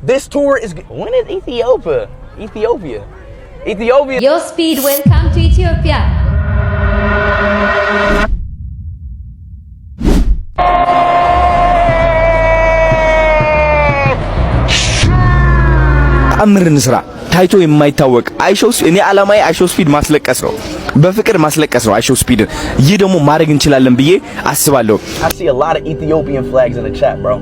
This tour is when is Ethiopia. Yo Speed, welcome to Ethiopia. አምርን ስራ ታይቶ የማይታወቅ አይሾስ እኔ አላማዬ አይሾ ስፒድ ማስለቀስ ነው በፍቅር ማስለቀስ ነው አይሾ ስፒድ ይህ ደግሞ ማድረግ እንችላለን ብዬ አስባለሁ I see a lot of Ethiopian flags in the chat bro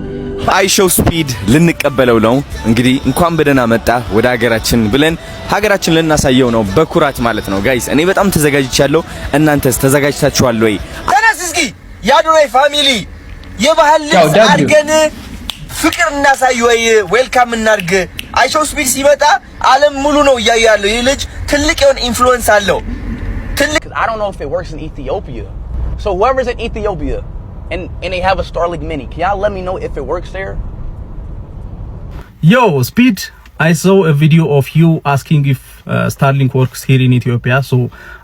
አይሾ ስፒድ ልንቀበለው ነው እንግዲህ እንኳን በደህና መጣ ወደ ሀገራችን ብለን ሀገራችን ልናሳየው ነው በኩራት ማለት ነው ጋይስ እኔ በጣም ተዘጋጅቻለሁ እናንተስ ተዘጋጅታችኋል ወይ ተነስ እስኪ ያዱራይ ፋሚሊ የባህል ልብስ አድርገን ፍቅር እናሳይ ወይ ዌልካም እናርግ አይሾ ስፒድ ሲመጣ ዓለም ሙሉ ነው እያዩ ያለው ይህ ልጅ ትልቅ የሆነ ኢንፍሉዌንስ አለው ትልቅ I don't know if it works in Ethiopia so whoever's in Ethiopia and they have a Starlink Mini can y'all let me know if it works there Yo Speed I saw a video of you asking if Starlink works here in Ethiopia so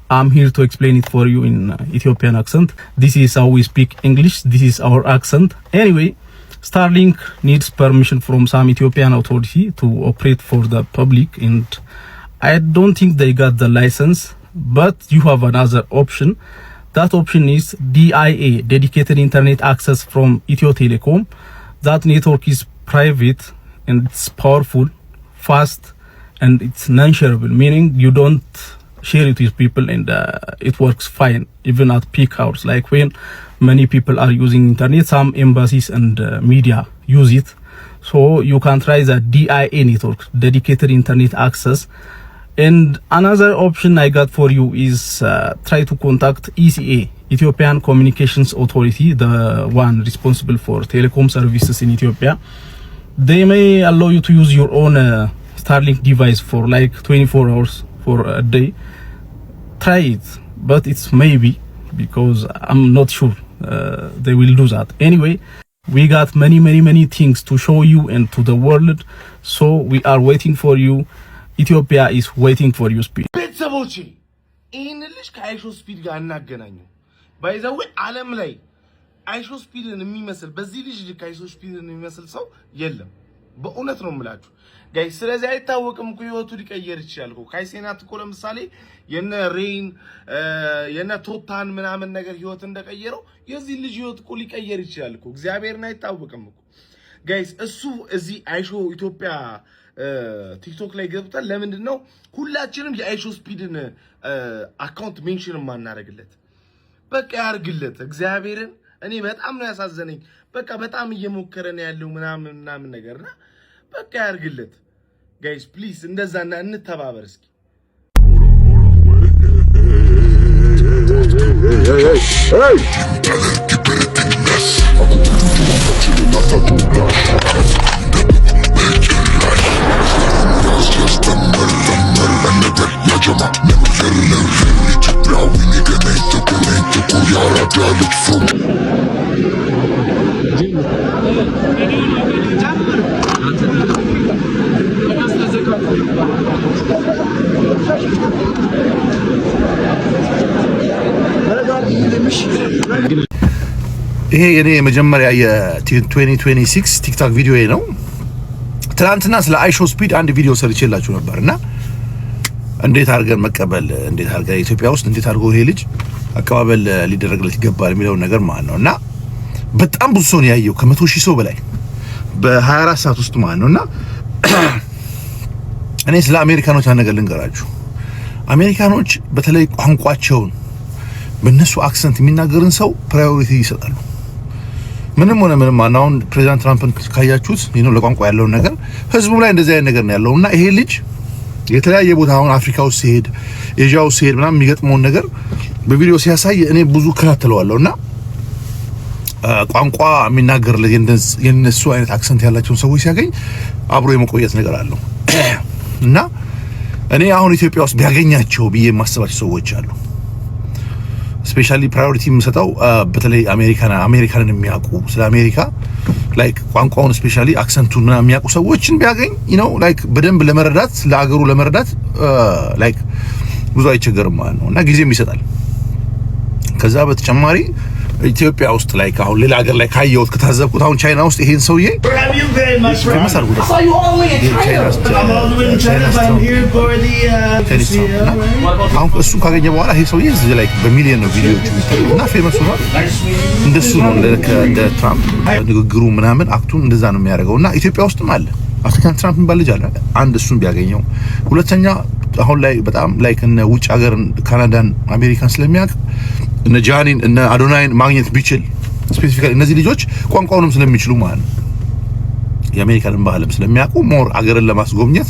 I'm here to explain it for you in Ethiopian accent this is how we speak English this is our accent anyway Starlink needs permission from some Ethiopian authority to operate for the public and I don't think they got the license but you have another option that option is DIA dedicated internet access from Ethio Telecom that network is private and it's powerful fast and it's non-shareable meaning you don't share it with people and it works fine even at peak hours like when many people are using internet some embassies and media use it so you can try the DIA network dedicated internet access and another option I got for you is try to contact ECA Ethiopian Communications Authority the one responsible for telecom services in Ethiopia they may allow you to use your own Starlink device for like 24 hours for a day try it but it's maybe because I'm not sure they will do that anyway we got many things to show you and to the world so we are waiting for you Ethiopia is waiting for you Speed ቤተሰቦቼ ይሄን ልጅ ከአይሾ ስፒድ ጋር እናገናኘው ባይዘው ዓለም ላይ አይሾ ስፒድን የሚመስል በዚህ ልጅ ከአይሾ ስፒድን የሚመስል ሰው የለም በእውነት ነው የምላችሁ ጋይስ ስለዚህ አይታወቅም እኮ ህይወቱ ሊቀየር ይችላል እኮ ካይሴናት እኮ ለምሳሌ የነ ሬን የነ ቶታን ምናምን ነገር ህይወት እንደቀየረው የዚህ ልጅ ህይወት እኮ ሊቀየር ይችላል እኮ እግዚአብሔርን አይታወቅም እኮ ጋይስ እሱ እዚህ አይሾ ኢትዮጵያ ቲክቶክ ላይ ገብተን ለምንድን ነው ሁላችንም የአይሾ ስፒድን አካውንት ሜንሽን ማናረግለት በቃ ያርግለት እግዚአብሔርን እኔ በጣም ነው ያሳዘነኝ በቃ በጣም እየሞከረ ነው ያለው ምናምን ነገርና በቃ ያርግለት ጋይስ ፕሊዝ እንደዛና እንተባበር እስኪ ይሄ የኔ መጀመሪያ የ2026 ቲክቶክ ቪዲዮ ነው ትናንትና ስለ አይሾ ስፒድ አንድ ቪዲዮ ሰርቼላችሁ ነበርና እንዴት አድርገን መቀበል እንዴት አድርገን ኢትዮጵያ ውስጥ እንዴት አድርጎ ይሄ ልጅ አቀባበል ሊደረግለት ይገባል የሚለው ነገር ማለት ነውና በጣም ብዙ ሰው ያየው ከ100,000 ሰው በላይ በ24 ሰዓት ውስጥ ማለት ነውና እኔ ስለ አሜሪካኖች አንድ ነገር ልንገራችሁ አሜሪካኖች በተለይ ቋንቋቸውን በእነሱ አክሰንት የሚናገርን ሰው ፕራዮሪቲ ይሰጣሉ ምንም ሆነ ምንም አሁን ፕሬዝዳንት ትራምፕን ካያችሁት ነው ለቋንቋ ያለው ነገር ህዝቡ ላይ እንደዚህ አይነት ነገር ነው ያለውና ይሄ ልጅ የተለያየ ቦታ አሁን አፍሪካ ውስጥ ሲሄድ ኤዥያ ውስጥ ሲሄድ ምናምን የሚገጥመውን ነገር በቪዲዮ ሲያሳይ እኔ ብዙ ከታተለዋለሁና ቋንቋ የሚናገርለት የነሱ አይነት አክሰንት ያላቸውን ሰዎች ሲያገኝ አብሮ የመቆየት ነገር አለው እና እኔ አሁን ኢትዮጵያ ውስጥ ቢያገኛቸው ብዬ የማስባቸው ሰዎች አሉ ስፔሻሊ ፕራዮሪቲ የምሰጠው በተለይ አሜሪካንን የሚያውቁ ስለ አሜሪካ ላይክ ቋንቋውን ስፔሻሊ አክሰንቱን ምናምን የሚያውቁ ሰዎችን ቢያገኝ ላይክ በደንብ ለመረዳት ለአገሩ ለመረዳት ላይክ ብዙ አይቸገርም ማለት ነው እና ጊዜም ይሰጣል ከዛ በተጨማሪ ኢትዮጵያ ውስጥ ላይ አሁን ሌላ ሀገር ላይ ካየሁት ከታዘብኩት አሁን ቻይና ውስጥ ይሄን ሰውዬ ፌመስ አድርጎታል። አሁን እሱ ካገኘ በኋላ ይሄ ሰውዬ እዚህ ላይ በሚሊዮን ነው ቪዲዮዎቹ የሚታዩት እና ፌመስ ሆኗል። እንደሱ ነው እንደ ትራምፕ ንግግሩ ምናምን አክቱን እንደዛ ነው የሚያደርገው እና ኢትዮጵያ ውስጥም አለ አፍሪካን ትራምፕ የሚባል ልጅ አለ። አንድ እሱን ቢያገኘው፣ ሁለተኛ አሁን ላይ በጣም ላይክ እነ ውጭ ሀገር ካናዳን አሜሪካን ስለሚያውቅ እነ ጃኒን እነ አዶናይን ማግኘት ቢችል ስፔሲፊካሊ እነዚህ ልጆች ቋንቋውንም ስለሚችሉ ማለት ነው የአሜሪካንን ባህልም ስለሚያውቁ ሞር አገርን ለማስጎብኘት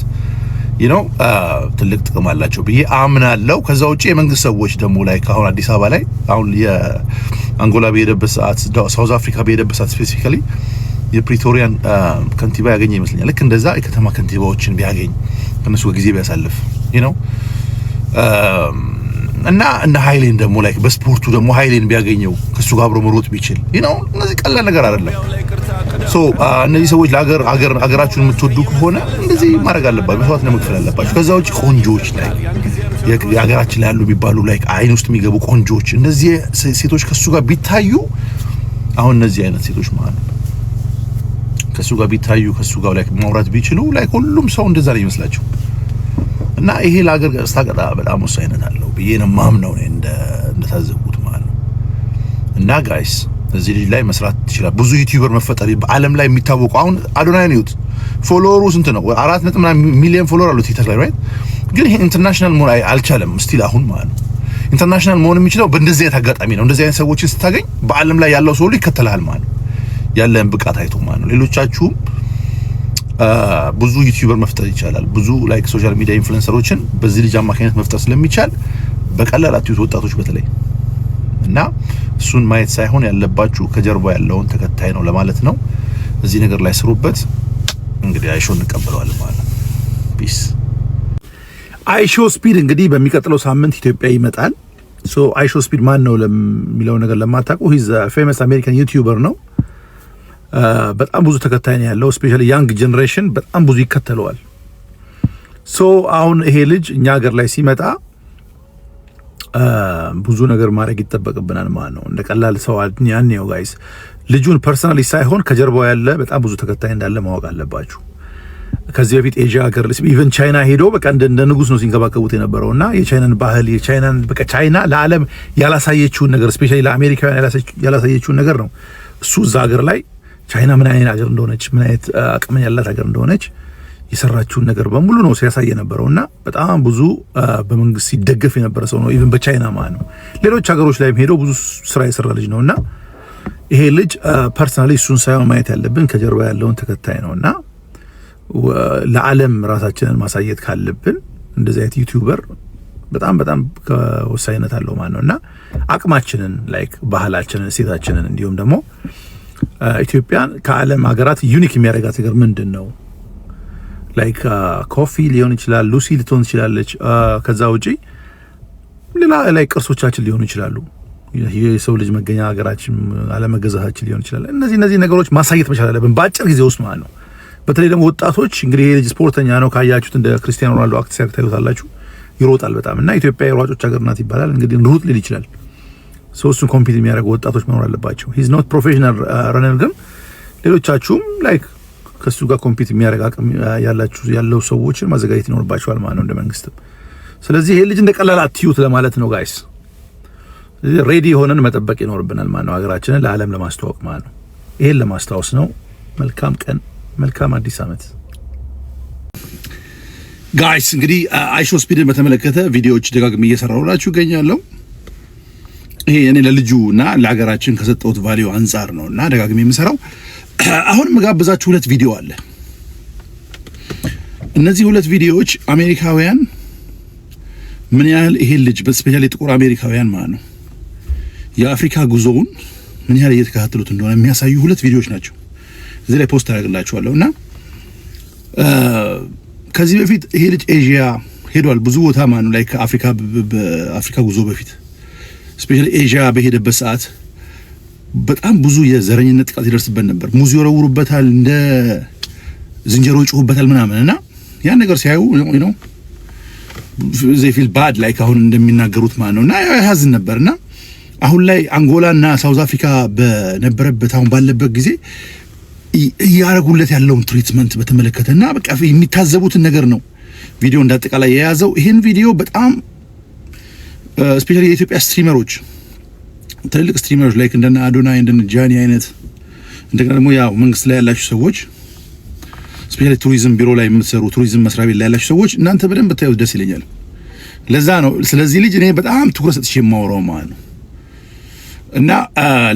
ትልቅ ጥቅም አላቸው ብዬ አምናለሁ። ከዛ ውጪ የመንግስት ሰዎች ደግሞ ላይ አሁን አዲስ አበባ ላይ አሁን የአንጎላ በሄደበት ሰዓት ሳውዝ አፍሪካ በሄደበት ሰዓት ስፔሲፊካሊ የፕሪቶሪያን ከንቲባ ያገኘ ይመስለኛል። ልክ እንደዛ የከተማ ከንቲባዎችን ቢያገኝ ከነሱ ጊዜ ቢያሳልፍ እና ሀይሌን ደግሞ ላይ በስፖርቱ ደግሞ ሀይሌን ቢያገኘው ከሱ ጋር አብሮ መሮጥ ቢችል እነዚህ ቀላል ነገር አይደለም። እነዚህ ሰዎች ለሀገራችሁን የምትወዱ ከሆነ እንደዚህ ማድረግ አለባችሁ፣ መስዋዕት ለመክፈል አለባችሁ። ከዛ ውጭ ቆንጆዎች ላይ የሀገራችን ላይ ያሉ የሚባሉ ላይ አይን ውስጥ የሚገቡ ቆንጆዎች እነዚህ ሴቶች ከሱ ጋር ቢታዩ አሁን እነዚህ አይነት ሴቶች ማለት ነው ከሱ ጋር ቢታዩ ከሱ ጋር ላይ ማውራት ቢችሉ ላይ ሁሉም ሰው እንደዛ ላይ ይመስላችሁ እና ይሄ ለሀገር ስታቀጣ በጣም ወሳኝነት አለው ብዬ ነው ማምነው ነው እንደታዘብኩት ማለት ነው። እና ጋይስ እዚህ ልጅ ላይ መስራት ይችላል። ብዙ ዩቲዩበር መፈጠር በአለም ላይ የሚታወቁ አሁን አዶናይ ነው ፎሎወሩ ስንት ነው? 4 ሚሊዮን ፎሎወር አለው ቲክቶክ ላይ ራይት። ግን ይሄ ኢንተርናሽናል መሆን አልቻለም ስቲል አሁን ማለት ነው። ኢንተርናሽናል መሆን የሚችለው በእንደዚህ አይነት አጋጣሚ ነው። እንደዚህ አይነት ሰዎችን ስታገኝ በአለም ላይ ያለው ሰው ሁሉ ይከተላል ማለት ነው። ያለን ብቃት አይቶ ማለት ነው። ሌሎቻችሁም ብዙ ዩቲዩበር መፍጠር ይቻላል። ብዙ ላይክ ሶሻል ሚዲያ ኢንፍሉዌንሰሮችን በዚህ ልጅ አማካኝነት መፍጠር ስለሚቻል በቀላል አትዩት ወጣቶች በተለይ እና እሱን ማየት ሳይሆን ያለባችሁ ከጀርባ ያለውን ተከታይ ነው ለማለት ነው። እዚህ ነገር ላይ ስሩበት። እንግዲህ አይሾ እንቀበለዋለን ማለት ነው። ፒስ። አይሾ ስፒድ እንግዲህ በሚቀጥለው ሳምንት ኢትዮጵያ ይመጣል። አይሾ ስፒድ ማን ነው ለሚለው ነገር ለማታውቁ ሂዝ ፌመስ አሜሪካን ዩቲዩበር ነው። በጣም ብዙ ተከታይ ነው ያለው። ስፔሻሊ ያንግ ጀነሬሽን በጣም ብዙ ይከተለዋል። አሁን ይሄ ልጅ እኛ ሀገር ላይ ሲመጣ ብዙ ነገር ማድረግ ይጠበቅብናል ማለት ነው። እንደ ቀላል ሰው ያኔው ጋይስ ልጁን ፐርሰናሊ ሳይሆን ከጀርባው ያለ በጣም ብዙ ተከታይ እንዳለ ማወቅ አለባችሁ። ከዚህ በፊት ኤዥያ ሀገር ኢቨን ቻይና ሄዶ በቃ እንደ ንጉስ ነው ሲንከባከቡት የነበረውና የቻይናን ባህል በቃ ቻይና ለዓለም ያላሳየችውን ነገር ስፔሻሊ ለአሜሪካውያን ያላሳየችውን ነገር ነው እሱ እዛ ሀገር ላይ ቻይና ምን አይነት ሀገር እንደሆነች ምን አይነት አቅም ያላት ሀገር እንደሆነች የሰራችውን ነገር በሙሉ ነው ሲያሳይ የነበረውና በጣም ብዙ በመንግስት ሲደገፍ የነበረ ሰው ነው። ኢቭን በቻይና ማለት ነው። ሌሎች ሀገሮች ላይም ሄዶ ብዙ ስራ የሰራ ልጅ ነውና ይሄ ልጅ ፐርሰናሊ እሱን ሳይሆን ማየት ያለብን ከጀርባ ያለውን ተከታይ ነውና ለዓለም ራሳችንን ማሳየት ካለብን እንደዚህ አይነት ዩቲዩበር በጣም ከወሳኝነት አለው ማለት ነውና አቅማችንን ላይክ ባህላችንን እሴታችንን እንዲሁም ደግሞ ኢትዮጵያን ከዓለም ሀገራት ዩኒክ የሚያደርጋት ነገር ምንድነው? ላይክ ኮፊ ሊሆን ይችላል፣ ሉሲ ልትሆን ትችላለች። ከዛ ውጪ ሌላ ላይ ቅርሶቻችን ሊሆኑ ይችላሉ። የሰው ልጅ መገኛ ሀገራችን አለመገዛታችን ሊሆን ይችላል። እነዚህ ነገሮች ማሳየት መቻል አለብን በአጭር ጊዜ ውስጥ ማለት ነው። በተለይ ደግሞ ወጣቶች እንግዲህ ይሄ ልጅ ስፖርተኛ ነው ካያችሁት እንደ ክርስቲያኖ ሮናልዶ አክት ሲያደርግ ታዩታላችሁ። ይሮጣል በጣም እና ኢትዮጵያ የሯጮች ሀገር ናት ይባላል። እንግዲህ ሩጥ ሊል ይችላል። እሱን ኮምፒት የሚያደርጉ ወጣቶች መኖር አለባቸው። ሂዝ ኖት ፕሮፌሽናል ረነር፣ ግን ሌሎቻችሁም ላይክ ከሱ ጋር ኮምፒት የሚያደርግ አቅም ያለው ሰዎችን ማዘጋጀት ይኖርባቸዋል ማለት ነው እንደ መንግስትም። ስለዚህ ይሄ ልጅ እንደ ቀላል አትዩት ለማለት ነው ጋይስ። ሬዲ ሆነን መጠበቅ ይኖርብናል ማለት ነው ሀገራችንን ለዓለም ለማስተዋወቅ ማለት ነው። ይሄን ለማስታወስ ነው። መልካም ቀን፣ መልካም አዲስ ዓመት ጋይስ። እንግዲህ አይሾ ስፒድን በተመለከተ ቪዲዮዎች ደጋግሜ እየሰራሁላችሁ እገኛለሁ። ይሄ እኔ ለልጁ እና ለሀገራችን ከሰጠሁት ቫልዩ አንጻር ነው እና ደጋግሜ የምሰራው። አሁን መጋብዛችሁ 2 ቪዲዮ አለ። እነዚህ 2 ቪዲዮዎች አሜሪካውያን ምን ያህል ይሄ ልጅ በስፔሻሊ ጥቁር አሜሪካውያን ማለት ነው የአፍሪካ ጉዞውን ምን ያህል እየተከታተሉት እንደሆነ የሚያሳዩ 2 ቪዲዮዎች ናቸው። እዚህ ላይ ፖስት አደርግላችኋለሁ እና ከዚህ በፊት ይሄ ልጅ ኤዥያ ሄዷል ብዙ ቦታ ማለት ነው። ላይክ በአፍሪካ ጉዞ በፊት ስፔሻሊ ኤዥያ በሄደበት ሰዓት በጣም ብዙ የዘረኝነት ጥቃት ይደርስበት ነበር። ሙዝ ይወረውሩበታል፣ እንደ ዝንጀሮ ይጮሁበታል ምናምን እና ያን ነገር ሲያዩ ነው they feel bad like አሁን እንደሚናገሩት ማለት ነውና ያዝን ነበርና አሁን ላይ አንጎላና ሳውዝ አፍሪካ በነበረበት አሁን ባለበት ጊዜ ያረጉለት ያለውን ትሪትመንት በተመለከተና በቃ የሚታዘቡትን ነገር ነው ቪዲዮ እንዳጠቃላይ የያዘው። ይሄን ቪዲዮ በጣም ስፔሻሊ የኢትዮጵያ ስትሪመሮች ትልልቅ ስትሪመሮች ላይክ እንደና አዶናይ እንደነ ጃኒ አይነት እንደገና ደግሞ ያው መንግስት ላይ ያላችሁ ሰዎች ስፔሻሊ ቱሪዝም ቢሮ ላይ የምትሰሩ ቱሪዝም መስሪያ ቤት ላይ ያላችሁ ሰዎች እናንተ በደንብ ብታዩት ደስ ይለኛል። ለዛ ነው ስለዚህ ልጅ እኔ በጣም ትኩረት ሰጥቼ የማወራው ማለት ነው። እና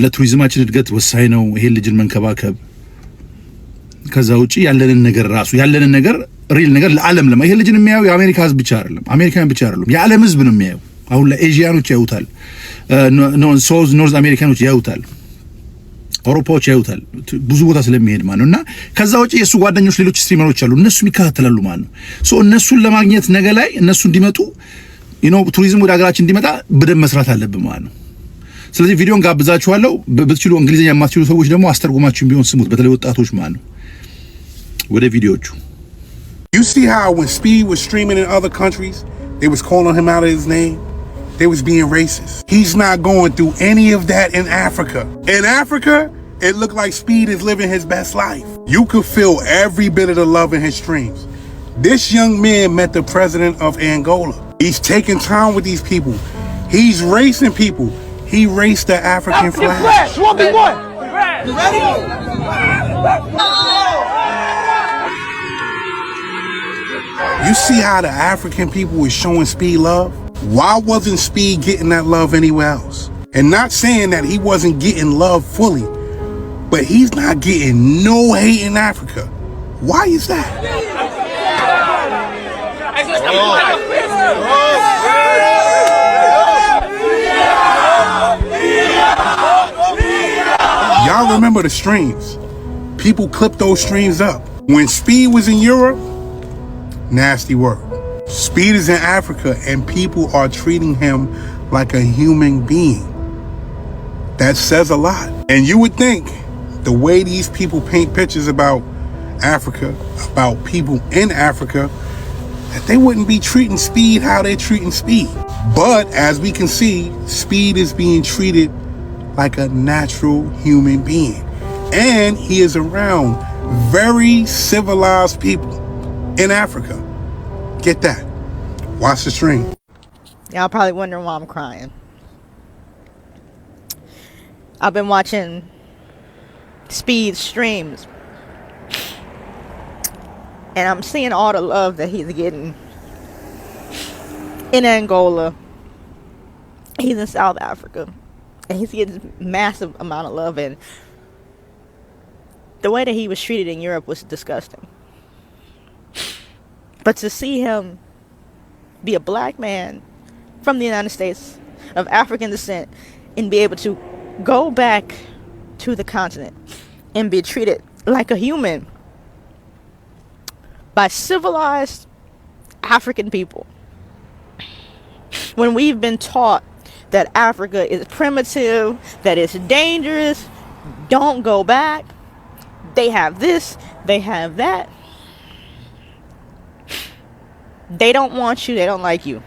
ለቱሪዝማችን እድገት ወሳኝ ነው ይሄን ልጅን መንከባከብ። ከዛ ውጪ ያለንን ነገር ራሱ ያለንን ነገር ሪል ነገር ለዓለም ይሄ ልጅን የሚያየው የአሜሪካ ህዝብ ብቻ አይደለም፣ አሜሪካን ብቻ አይደለም፣ የዓለም ህዝብ ነው የሚያየው። አሁን ላይ ኤዥያኖች ያዩታል፣ ኖርዝ አሜሪካኖች ያዩታል፣ አውሮፓዎች ያዩታል፣ ብዙ ቦታ ስለሚሄድ ማለት ነውና ከዛ ውጪ የሱ ጓደኞች ሌሎች ስትሪመሮች አሉ፣ እነሱም ይከታተላሉ ማለት ነው። ሶ እነሱን ለማግኘት ነገ ላይ እነሱ እንዲመጡ ቱሪዝም ወደ ሀገራችን እንዲመጣ በደንብ መስራት አለብን ማለት ነው። ስለዚህ ቪዲዮን ጋብዛችኋለሁ። ብትችሉ እንግሊዝኛ የማትችሉ ሰዎች ደግሞ አስተርጉማችሁን ቢሆን ስሙት፣ በተለይ ወጣቶች ማለት ነው። ወደ ቪዲዮቹ You see how when Speed was streaming in other countries, they was calling him out of his name? They was being racist. He's not going through any of that in Africa. In Africa, it looked like Speed is living his best life. You could feel every bit of the love in his streams. This young man met the president of Angola. He's taking time with these people. He's racing people. He raced the African flag. You ready? You see how the African people was showing Speed love? Why wasn't Speed getting that love anywhere else? And not saying that he wasn't getting love fully, but he's not getting no hate in Africa. Why is that? Y'all remember the streams? People clipped those streams up. When Speed was in Europe, nasty word. Speed is in Africa and people are treating him like a human being. That says a lot. And you would think the way these people paint pictures about Africa, about people in Africa, that they wouldn't be treating Speed how they're treating Speed. But as we can see, Speed is being treated like a natural human being. And he is around very civilized people in Africa. Get that. Watch the stream. Y'all probably wondering why I'm crying. I've been watching Speed streams, and I'm seeing all the love that he's getting in Angola. He's in South Africa, and he's getting massive amount of love, and the way that he was treated in Europe was disgusting. But to see him be a black man from the United States of African descent and be able to go back to the continent and be treated like a human by civilized African people, when we've been taught that Africa is primitive, that it's dangerous, don't go back, they have this, they have that. They don't want you, they don't like you.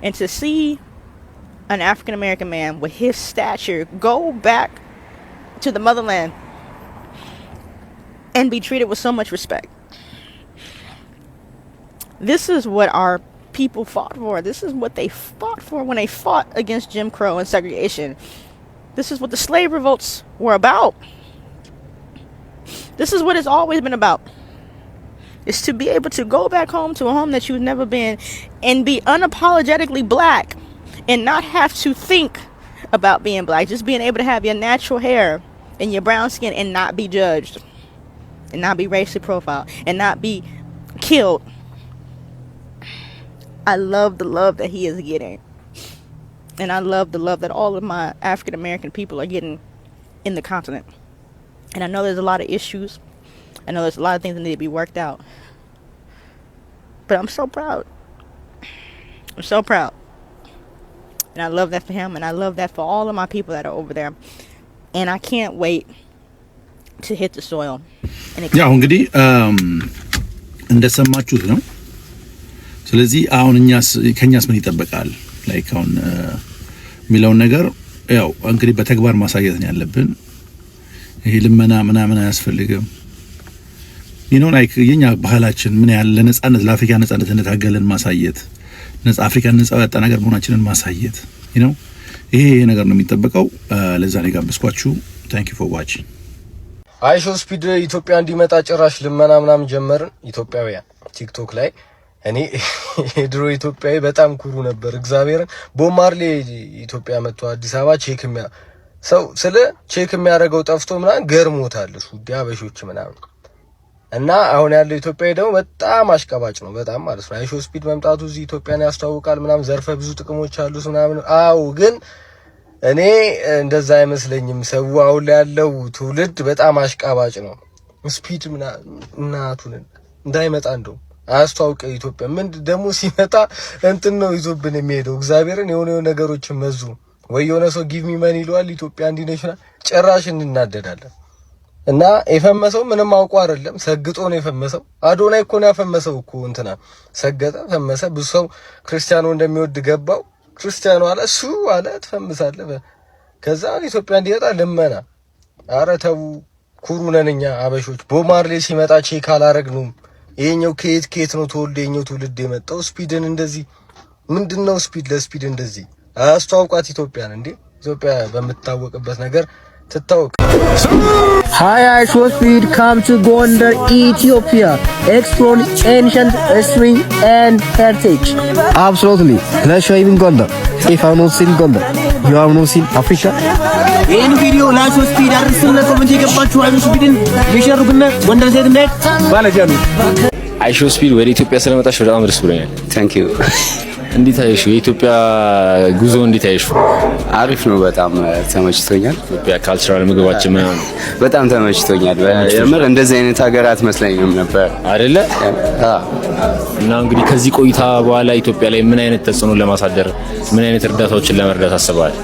And to see an African American man with his stature go back to the motherland and be treated with so much respect. This is what our people fought for. This is what they fought for when they fought against Jim Crow and segregation. This is what the slave revolts were about. This is what it's always been about. Is to be able to go back home to a home that you've never been and be unapologetically black and not have to think about being black. Just being able to have your natural hair and your brown skin and not be judged and not be racially profiled and not be killed. I love the love that he is getting. And I love the love that all of my African American people are getting in the continent. And I know there's a lot of issues. I know there's a lot of things that need to be worked out. But I'm so proud. I'm so proud. And I love that for him. And I love that for all of my people that are over there. And I can't wait to hit the soil. ያው እንግዲህ እንደሰማችሁት ነው። ስለዚህ አሁን ከኛስ ምን ይጠበቃል? ላይክ አሁን የሚለውን ነገር ያው እንግዲህ በተግባር ማሳየት ነው ያለብን። ይሄ ልመና ምናምን አያስፈልግም። ላይክ የኛ ባህላችን ምን ያህል ለነጻነት ለአፍሪካ ነጻነት እንደታገለን ማሳየት፣ ነጻ አፍሪካን ነጻ ያወጣ ነገር መሆናችንን ማሳየት ይሄ ነገር ነው የሚጠበቀው። ለዛ ነው ጋብስኳችሁ። ታንክ ዩ ፎር ዋቺንግ። አይሾ ስፒድ ኢትዮጵያ እንዲመጣ ጭራሽ ልመና ምናምን ጀመርን ኢትዮጵያውያን ቲክቶክ ላይ። እኔ ድሮ ኢትዮጵያዊ በጣም ኩሩ ነበር። እግዚአብሔርን ቦማርሌ ኢትዮጵያ መጥቶ አዲስ አበባ ቼክ የሚያደርገው ጠፍቶ ምናምን ገርሞታል እሱ ዲያበሾች ምናምን። እና አሁን ያለው ኢትዮጵያዊ ደግሞ በጣም አሽቀባጭ ነው በጣም ማለት ነው። አይሾ ስፒድ መምጣቱ እዚህ ኢትዮጵያን ያስተዋውቃል ምናምን ዘርፈ ብዙ ጥቅሞች አሉት ምናምን። አው ግን እኔ እንደዛ አይመስለኝም። ሰው አሁን ላይ ያለው ትውልድ በጣም አሽቃባጭ ነው። ስፒድ እናቱን እንዳይመጣ እንደው አስተዋውቀ ኢትዮጵያ ምን ደግሞ ሲመጣ እንትን ነው ይዞብን የሚሄደው። እግዚአብሔርን የሆነ ነገሮችን መዙ ወይ የሆነ ሰው ጊቭ ሚ መኒ ይለዋል ኢትዮጵያ እንዲነሽናል ጭራሽ እንናደዳለን። እና የፈመሰው ምንም አውቆ አይደለም ሰግጦ ነው የፈመሰው። አዶናይ እኮ ነው ያፈመሰው እኮ እንትና ሰገጠ ፈመሰ። ብዙ ሰው ክርስቲያኖ እንደሚወድ ገባው። ክርስቲያኖ አለ እሱ አለ ተፈምሳለህ። ከዛ ኢትዮጵያ እንዲወጣ ልመና። አረ ተው ኩሩ ነን እኛ አበሾች። ቦማርሌ ሲመጣ ቼክ አላረግንም። ይሄኛው ከየት ነው ተወልደ የኛው ትውልድ የመጣው። ስፒድን እንደዚህ ምንድነው ስፒድ ለስፒድ እንደዚህ አስተዋውቃት ኢትዮጵያን እንዴ። ኢትዮጵያ በምትታወቅበት ነገር ትታወቅ። Hi, Aisho Speed come to Gondar, Ethiopia. Explore ancient history and heritage. Absolutely. Let's show you in Gondar. If I have not seen Gondar, you have not seen Africa. ይህን ቪዲዮ ለአይሾ ስፒድ አድርሱና ኮሜንት የገባችሁ አይሾ ስፒድን ቢሸሩግና ጎንደር ሴት እንደ ባለጃኑ አይሾ ስፒድ ወደ ኢትዮጵያ ስለመጣሽ በጣም ደስ ብሎኛል። ታንክ ዩ። እንዴት አየሽ? የኢትዮጵያ ጉዞ እንዴት አየሽ? አሪፍ ነው። በጣም ተመችቶኛል። ኢትዮጵያ ካልቸራል ምግባችን ምናምን በጣም ተመችቶኛል። የምር እንደዚህ አይነት ሀገር አትመስለኝም ነበር አይደለ? እና እንግዲህ ከዚህ ቆይታ በኋላ ኢትዮጵያ ላይ ምን አይነት ተጽዕኖ ለማሳደር ምን አይነት እርዳታዎችን ለመርዳት አስበዋል?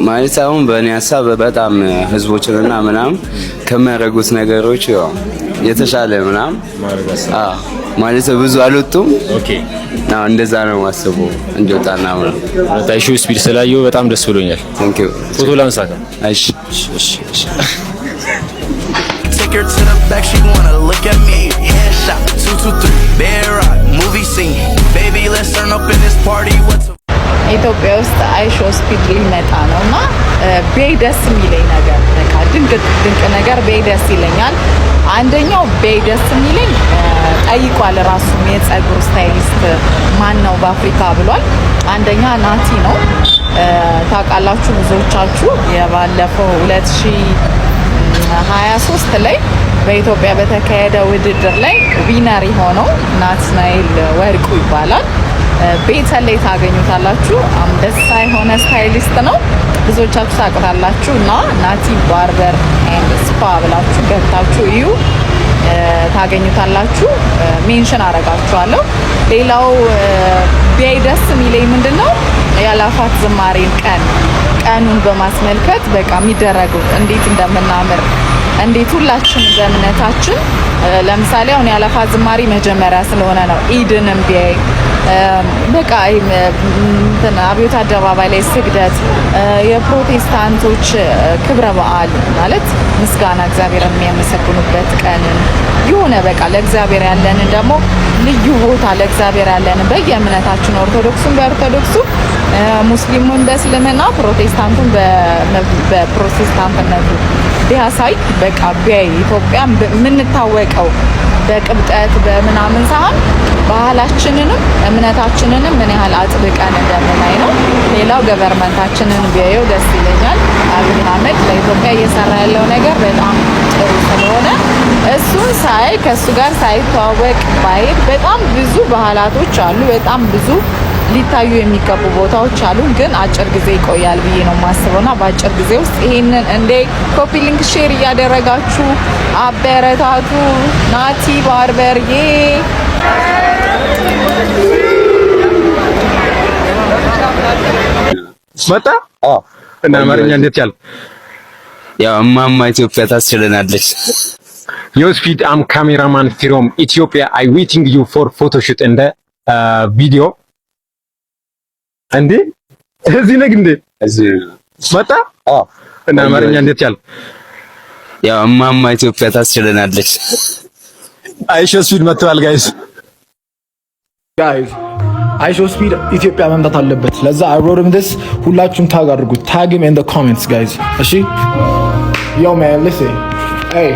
ማለት አሁን በእኔ ሀሳብ በጣም ህዝቦችንና ምናምን ከሚያደርጉት ነገሮች የተሻለ ምናምን ማለት ብዙ አልወጡም። ኦኬ እንደዛ ነው ማስበው እንዲወጣና ምናምን። አይሾ ስፒድ ስላየው በጣም ደስ ብሎኛል። ታንክ ዩ። ፎቶ ላንሳካ። እሺ Take her to the back, she wanna look at me. Headshot 223 bear rock movie scene. Baby, let's turn up in this party. What's ኢትዮጵያ ውስጥ አይሾ ስፒድ ሊመጣ ነውና ቤይ ደስ የሚለኝ ነገር በቃ ድንቅ ነገር ቤይ ደስ ይለኛል። አንደኛው ቤይ ደስ የሚለኝ ጠይቋል ራሱ የፀጉር ስታይሊስት ማን ነው በአፍሪካ ብሏል። አንደኛ ናቲ ነው። ታውቃላችሁ ብዙዎቻችሁ የባለፈው 2023 ላይ በኢትዮጵያ በተካሄደ ውድድር ላይ ዊነር የሆነው ናትናኤል ወርቁ ይባላል። ቤተል ላይ ታገኙታላችሁ። አንበሳ የሆነ ስታይሊስት ነው። ብዙዎቻችሁ ታውቁታላችሁ እና ናቲ ባርበር ኤንድ ስፓ ብላችሁ ገብታችሁ እዩ ታገኙታላችሁ። ሜንሽን አረጋችኋለሁ። ሌላው ቢያይ ደስ የሚለኝ ምንድነው ያላፋት ዝማሬን ቀኑን በማስመልከት በቃ የሚደረጉት እንዴት እንደምናምር እንዴት ሁላችን በእምነታችን ለምሳሌ አሁን ያላፋት ዝማሬ መጀመሪያ ስለሆነ ነው ኢድንም ቢያይ በቃ አብዮት አደባባይ ላይ ስግደት የፕሮቴስታንቶች ክብረ በዓል ማለት ምስጋና እግዚአብሔርን የሚያመሰግኑበት ቀንን የሆነ በቃ ለእግዚአብሔር ያለንን ደግሞ ልዩ ቦታ ለእግዚአብሔር ያለንን በየእምነታችን ኦርቶዶክሱን በኦርቶዶክሱ ሙስሊሙን በእስልምና ፕሮቴስታንቱን በፕሮቴስታንትነቱ ቢያሳይ በቃ ቢያይ ኢትዮጵያ የምንታወቀው በቅብጠት በምናምን ሳይሆን ባህላችንንም እምነታችንንም ምን ያህል አጥብቀን እንደምናይ ነው። ሌላው ገቨርመንታችንን ቢያየው ደስ ይለኛል። አብይ አህመድ ለኢትዮጵያ እየሰራ ያለው ነገር በጣም ጥሩ ስለሆነ እሱን ሳይ ከሱ ጋር ሳይተዋወቅ ባይሄድ በጣም ብዙ ባህላቶች አሉ። በጣም ብዙ ሊታዩ የሚገቡ ቦታዎች አሉ። ግን አጭር ጊዜ ይቆያል ብዬ ነው የማስበውና በአጭር ጊዜ ውስጥ ይሄንን እንደ ኮፒ ሊንክ ሼር እያደረጋችሁ አበረታቱ። ናቲ ባርበርዬ መጣ እና አማርኛ እንዴት ያለ ያው እማማ ኢትዮጵያ ታስችለናለች። Yo Speed, I'm cameraman from Ethiopia. I waiting you for photo shoot and the video. እንዴ እዚህ ነህ እንዴ? እዚህ መጣ? አዎ። እና አማርኛ እንዴት ቻልክ? ያው እማማ ኢትዮጵያ ታስችለናለች። አይሾ ስፒድ መጥቷል ጋይስ። አይሾ ስፒድ ኢትዮጵያ መምጣት አለበት። ለዛ I wrote him this ሁላችሁም ታግ አድርጉት። ታግ him in the comments guys። እሺ yo man listen. Hey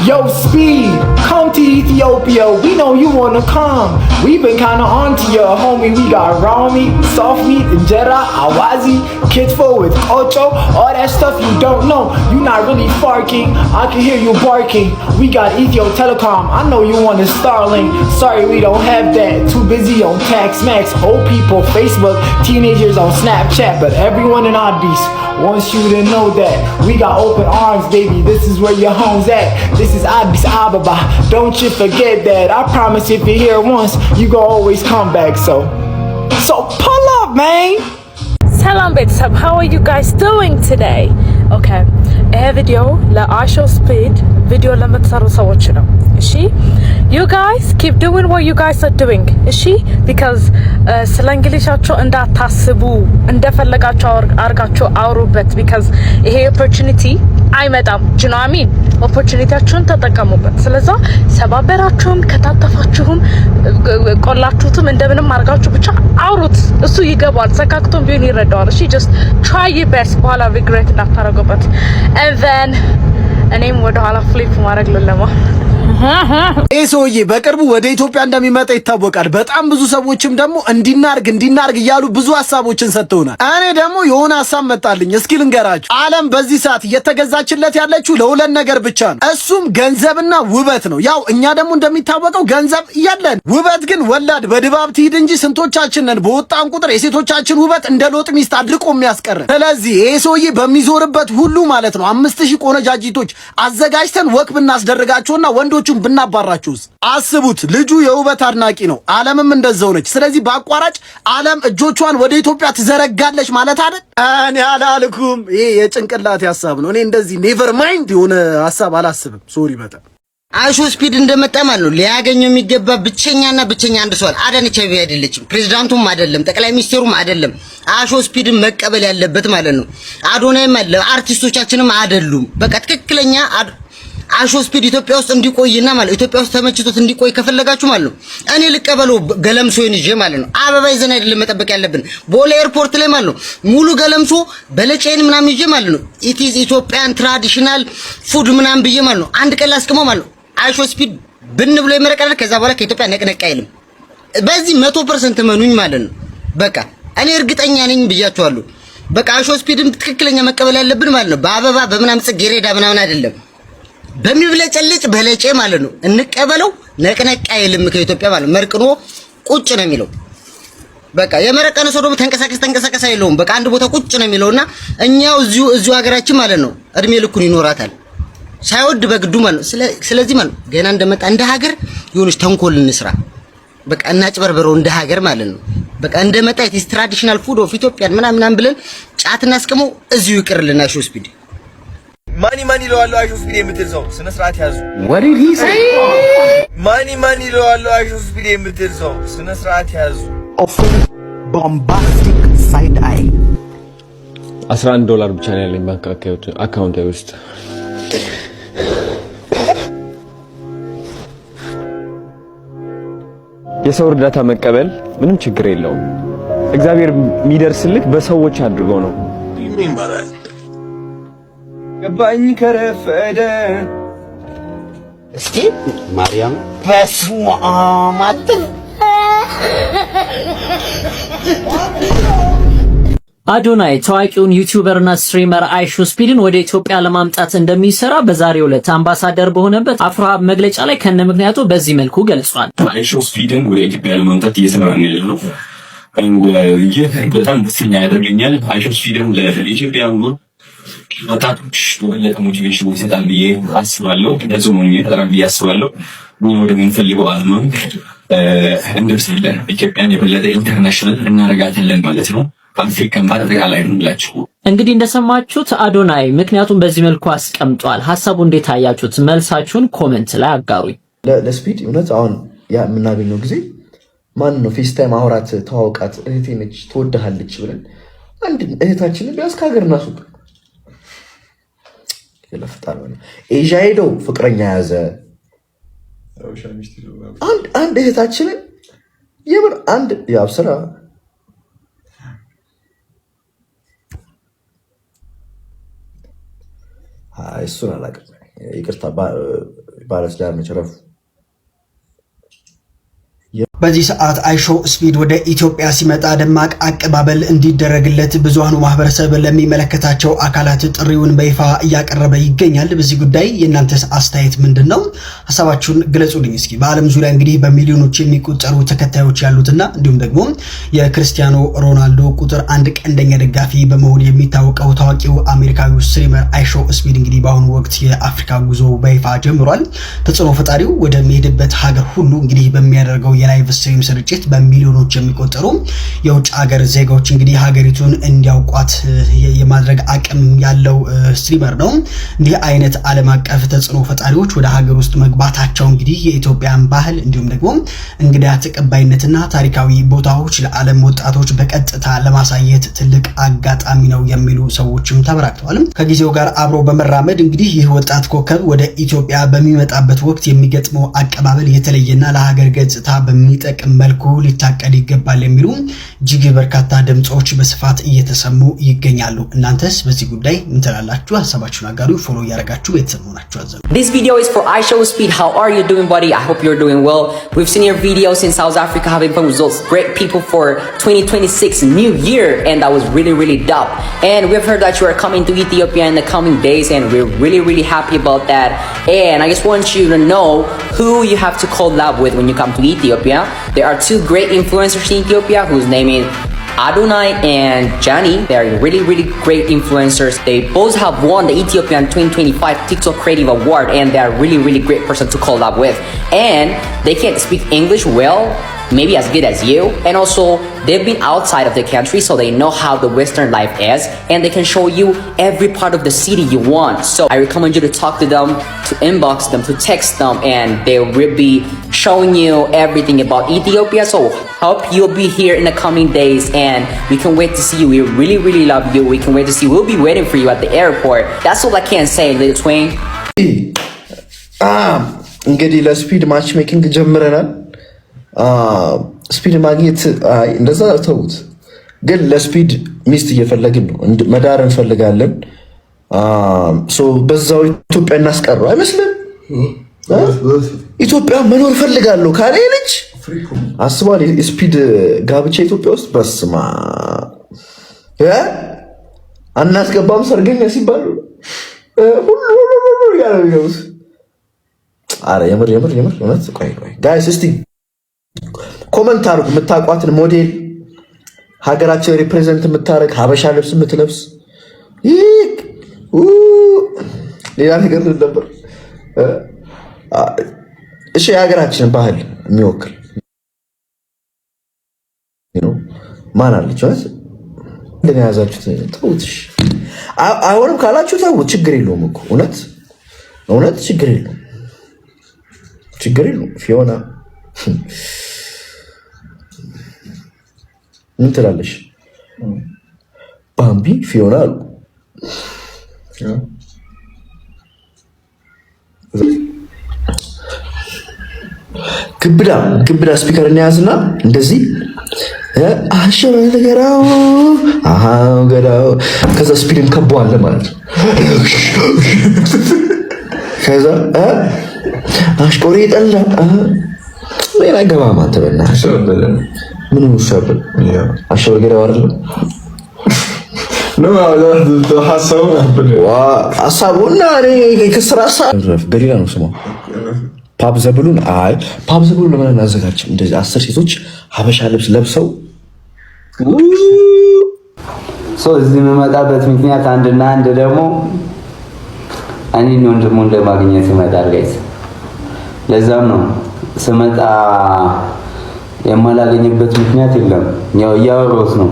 yo Speed, come to Ethiopia. We know you wanna come. We've been kinda on to you, homie. We got raw meat, soft meat, injera, awazi, kitfo with ocho, all that stuff you don't know. You not really farking. I can hear you barking. We got Ethio Telecom. I know you want a Starlink. Sorry, we don't have that. Too busy on Tax Max. Old people Facebook, teenagers on Snapchat, but everyone in Addis wants you to know that we got open arms, baby. This is where your home's at. This is Addis Ababa. Don't you forget that. I promise if you're here once, you gon' always come back. So pull up, man. Salam ቤተሰብ, how are you guys doing today? Okay, ይሄ ቪዲዮ ለአይሾ ስፒድ ቪዲዮ ለምትሰሩ ሰዎች ነው። እሺ you guys keep doing what you guys are doing. እሺ because ስለ እንግሊሻችሁ እንዳታስቡ እንደፈለጋችሁ አርጋችሁ አውሩበት because ይሄ opportunity አይመጣም። you know what I mean? opportunityያችሁን ተጠቀሙበት። ስለዛ ሰባበራችሁም ከታተፋችሁም ቆላችሁትም እንደምንም አርጋችሁ ብቻ አውሩት። እሱ ይገባል። ሰካክቶም ቢሆን ይረዳዋል። እሺ just try your best በኋላ regret እንዳታረጉበት and then እኔም ወደ ኋላ ፍሊፕ ማድረግ ለለማ ሰውዬ በቅርቡ ወደ ኢትዮጵያ እንደሚመጣ ይታወቃል። በጣም ብዙ ሰዎችም ደግሞ እንዲናርግ እያሉ ብዙ ሐሳቦችን ሰጥተውናል። እኔ ደግሞ የሆነ ሐሳብ መጣልኝ። እስኪ ልንገራችሁ። ዓለም በዚህ ሰዓት እየተገዛችለት ያለችው ለሁለት ነገር ብቻ ነው። እሱም ገንዘብና ውበት ነው። ያው እኛ ደግሞ እንደሚታወቀው ገንዘብ ያለን፣ ውበት ግን ወላድ በድባብ ትሂድ እንጂ ስንቶቻችንን በወጣን ቁጥር የሴቶቻችን ውበት እንደ ሎጥ ሚስት አድርቆ የሚያስቀረን። ስለዚህ ይሄ ሰውዬ በሚዞርበት ሁሉ ማለት ነው 5000 ቆነጃጅቶች አዘጋጅተን ወክ ብናስደርጋቸውና ወንዶቹን ብናባራችሁስ? አስቡት። ልጁ የውበት አድናቂ ነው። ዓለምም እንደዛው ነች። ስለዚህ በአቋራጭ ዓለም እጆቿን ወደ ኢትዮጵያ ትዘረጋለች ማለት አይደል? እኔ አላልኩም። ይሄ የጭንቅላት ሐሳብ ነው። እኔ እንደዚህ ኔቨር ማይንድ የሆነ ሐሳብ አላስብም። ሶሪ በጣም አይሾ ስፒድ እንደመጣ ማለት ነው ሊያገኘው የሚገባ ብቸኛ አንድ ሰው አለ። አዳነች አቤቤ አይደለችም፣ ፕሬዝዳንቱም አይደለም፣ ጠቅላይ ሚኒስቴሩም አይደለም። አይሾ ስፒድን መቀበል ያለበት ማለት ነው አዶናይም አለ፣ አርቲስቶቻችንም አይደሉም። በቃ ትክክለኛ አይሾ ስፒድ ኢትዮጵያ ውስጥ እንዲቆይና ማለት ኢትዮጵያ ውስጥ ተመችቶት እንዲቆይ ከፈለጋችሁ ማለት ነው እኔ ልቀበለው ገለምሶ ይንጄ ማለት ነው። አበባ ይዘን አይደለም መጠበቅ ያለብን። ቦሌ ኤርፖርት ላይ ማለት ነው ሙሉ ገለምሶ በለጨን ምናምን ይዤ ማለት ነው ኢት ኢዝ ኢትዮጵያን ትራዲሽናል ፉድ ምናምን ብዬ ማለት ነው አንድ ቀን ላስቀመው ማለት ነው አይሾ ስፒድ ብን ብሎ ይመረቃል። ከዛ በኋላ ከኢትዮጵያ ነቅነቅ አይልም። በዚህ 100% መኑኝ ማለት ነው። በቃ እኔ እርግጠኛ ነኝ ብያችኋለሁ። በቃ አይሾ ስፒድም ትክክለኛ መቀበል ያለብን ማለት ነው በአበባ በምናምን ጽጌረዳ ምናምን አይደለም በሚብለጨልጭ በለጨ ማለት ነው እንቀበለው። ነቅነቅ አይልም ከኢትዮጵያ ማለት መርቅኖ ቁጭ ነው የሚለው። በቃ የመረቀነ ሰው ደግሞ ተንቀሳቀስ አይለውም። በቃ አንድ ቦታ ቁጭ ነው የሚለውና እኛው እዚሁ ሀገራችን ማለት ነው እድሜ ልኩን ይኖራታል ሳይወድ በግዱ ማለት ነው። ስለዚህ ማለት ነው ገና እንደመጣ እንደ ሀገር የሆነች ተንኮል እንስራ። በቃ እናጭበርበረው እንደ ሀገር ማለት ነው። በቃ እንደመጣ ኢትስ ትራዲሽናል ፉድ ኦፍ ኢትዮጵያን ምናምን ብለን ጫት እናስቀመው እዚሁ ይቅርልና አይሾ ስፒድ ማኒ ለዋለው አይሾ ስፒድ የምትል ሰው ስነ ስርዓት ያዙ። what did he say? ማኒ ለዋለው አይሾ ስፒድ የምትል ሰው ስነ ስርዓት ያዙ። bombastic side eye $11 ብቻ ነው ያለኝ ባንክ አካውንት ውስጥ። የሰው እርዳታ መቀበል ምንም ችግር የለውም። እግዚአብሔር የሚደርስልክ በሰዎች አድርጎ ነው። ገባኝ ከረፈደ እስቲ ማርያም በስመ አብ አዶናይ ታዋቂውን ዩቲዩበርና ስትሪመር አይሾ ስፒድን ወደ ኢትዮጵያ ለማምጣት እንደሚሰራ በዛሬው ዕለት አምባሳደር በሆነበት አፍራ መግለጫ ላይ ከነ ምክንያቱ በዚህ መልኩ ገልጿል። አይሾ ስፒድን ወደ ኢትዮጵያ ለማምጣት እየሰራን ያለነው ይህ በጣም ደስተኛ ያደርገኛል። አይሾ ስፒድን ለኢትዮጵያ ወጣቶች በበለጠ ሞቲቬሽን ይሰጣል ብዬ አስባለሁ። እንደዚሁ ነው የሚጠራም ብዬ አስባለሁ። ወደ ምንፈልገው ዓላማ እንደርሳለን። ኢትዮጵያን የበለጠ ኢንተርናሽናል እናደርጋታለን ማለት ነው። አፍሪካን ባጠቃላይ እንላችሁ። እንግዲህ እንደሰማችሁት አዶናይ ምክንያቱም በዚህ መልኩ አስቀምጧል። ሐሳቡ እንዴት አያችሁት? መልሳችሁን ኮሜንት ላይ አጋሩኝ። ለስፒድ እውነት አሁን ያ የምናገኘው ጊዜ ማን ነው ፌስታይም አውራት ተዋውቃት እህቴ ነች ትወድሃለች ብለን አንድ እህታችንን ቢያስ ከሀገር እናስወጣ። ለፍጣር ነው ኤዥያ ሄዶ ፍቅረኛ ያዘ አንድ እህታችንን የምር አንድ ያው ስራ እሱን አላውቅም። ይቅርታ ባለስዳር ነች ረፉ። በዚህ ሰዓት አይሾ ስፒድ ወደ ኢትዮጵያ ሲመጣ ደማቅ አቀባበል እንዲደረግለት ብዙሃኑ ማህበረሰብ ለሚመለከታቸው አካላት ጥሪውን በይፋ እያቀረበ ይገኛል። በዚህ ጉዳይ የእናንተስ አስተያየት ምንድነው? ሐሳባችሁን ግለጹልኝ እስኪ። በዓለም ዙሪያ እንግዲህ በሚሊዮኖች የሚቆጠሩ ተከታዮች ያሉትና እንዲሁም ደግሞ የክርስቲያኖ ሮናልዶ ቁጥር 1 ቀንደኛ ደጋፊ በመሆን የሚታወቀው ታዋቂው አሜሪካዊው ስትሪመር አይሾ ስፒድ እንግዲህ በአሁኑ ወቅት የአፍሪካ ጉዞ በይፋ ጀምሯል። ተጽዕኖ ፈጣሪው ወደሚሄድበት ሀገር ሁሉ እንግዲህ በሚያደርገው የላይቭ ስትሪም ስርጭት በሚሊዮኖች የሚቆጠሩ የውጭ ሀገር ዜጋዎች እንግዲህ ሀገሪቱን እንዲያውቋት የማድረግ አቅም ያለው ስትሪመር ነው። እንዲህ አይነት ዓለም አቀፍ ተጽዕኖ ፈጣሪዎች ወደ ሀገር ውስጥ መግባታቸው እንግዲህ የኢትዮጵያን ባህል እንዲሁም ደግሞ እንግዳ ተቀባይነትና ታሪካዊ ቦታዎች ለዓለም ወጣቶች በቀጥታ ለማሳየት ትልቅ አጋጣሚ ነው የሚሉ ሰዎችም ተበራክተዋል። ከጊዜው ጋር አብሮ በመራመድ እንግዲህ ይህ ወጣት ኮከብ ወደ ኢትዮጵያ በሚመጣበት ወቅት የሚገጥመው አቀባበል የተለየና ለሀገር ገጽታ በሚጠቅም መልኩ ሊታቀድ ይገባል የሚሉ እጅግ በርካታ ድምጾች በስፋት እየተሰሙ ይገኛሉ። እናንተስ በዚህ ጉዳይ ምን ትላላችሁ? ሐሳባችሁን አጋሩ። ፎሎ ያረጋችሁ ቤተሰብ ሆናችሁ አዘኑ። This video is for Aisho Speed. How are you doing, buddy? I hope you're doing well. We've seen your videos in South Africa having fun results. Great people for 2026 new year, and that was really dope. And we've heard that you are coming to Ethiopia in the coming days, and we're really happy about that. And I just want you to know who you have to collab with when you come to Ethiopia. There are two great influencers in Ethiopia whose name is Adonai and Johnny. They are really great influencers. They both have won the Ethiopian 2025 TikTok Creative Award, and they are really great person to collab with. And they can speak English well, maybe as good as you, and also they've been outside of the country, so they know how the Western life is, and they can show you every part of the city you want. So I recommend you to talk to them, to inbox them, to text them, and they will be showing you everything about Ethiopia. So hope you'll be here in the coming days, and we can wait to see you. We really love you. We can wait to see you. We'll be waiting for you at the airport. That's all I can say, little twin. እንግዲህ ለስፒድ ማች ሜኪንግ ጀምረናል። ስፒድ ማግኘት እንደዛ ተውት፣ ግን ለስፒድ ሚስት እየፈለግን ነው፣ መዳር እንፈልጋለን። በዛው ኢትዮጵያ እናስቀረው አይመስልም? ኢትዮጵያ መኖር ፈልጋለሁ ካለ ልጅ አስቧል። ስፒድ ጋብቻ ኢትዮጵያ ውስጥ በስማ አናስገባም ሰርገኛ ሲባሉ ሁሉ ያለው ነው። አረ የምር እውነት። ቆይ ጋይስ እስቲ ኮመንት አድርጉ የምታውቋትን ሞዴል ሀገራችን ሪፕሬዘንት የምታረግ ሀበሻ ልብስ የምትለብስ ሌላ ነገር ነበር። እሺ የሀገራችንን ባህል የሚወክል ማን አለች? እንደኔ ያዛችሁት ተውት። አይሆንም ካላችሁ ተውት፣ ችግር የለውም እኮ እውነት ችግር የለውም። ፊዮና ምን ትላለሽ? ባምቢ ፊዮና አሉ። ግብዳ ስፒከር እንያዝና እንደዚህ አሸገራው ገዳው ከዛ ስፒድን ከቧል ማለት ነው። ከዛ አሽቆሪ ጠላ ሌላ ገባማ ተበላ ምን ወሰበ አሸገራው አይደለም ነው ሐሳቡና ከስራሳ ገሊላ ነው ስሙ ፓብ ዘብሉን ለምን እናዘጋጅም? እንደዚህ 10 ሴቶች ሀበሻ ልብስ ለብሰው እዚህ የምመጣበት ምክንያት አንድና አንድ ደግሞ እኔን ወንድሙን ለማግኘት ይመጣል ጋይስ። ለዛም ነው ስመጣ የማላገኝበት ምክንያት የለም። ያው እያወራሁት ነው።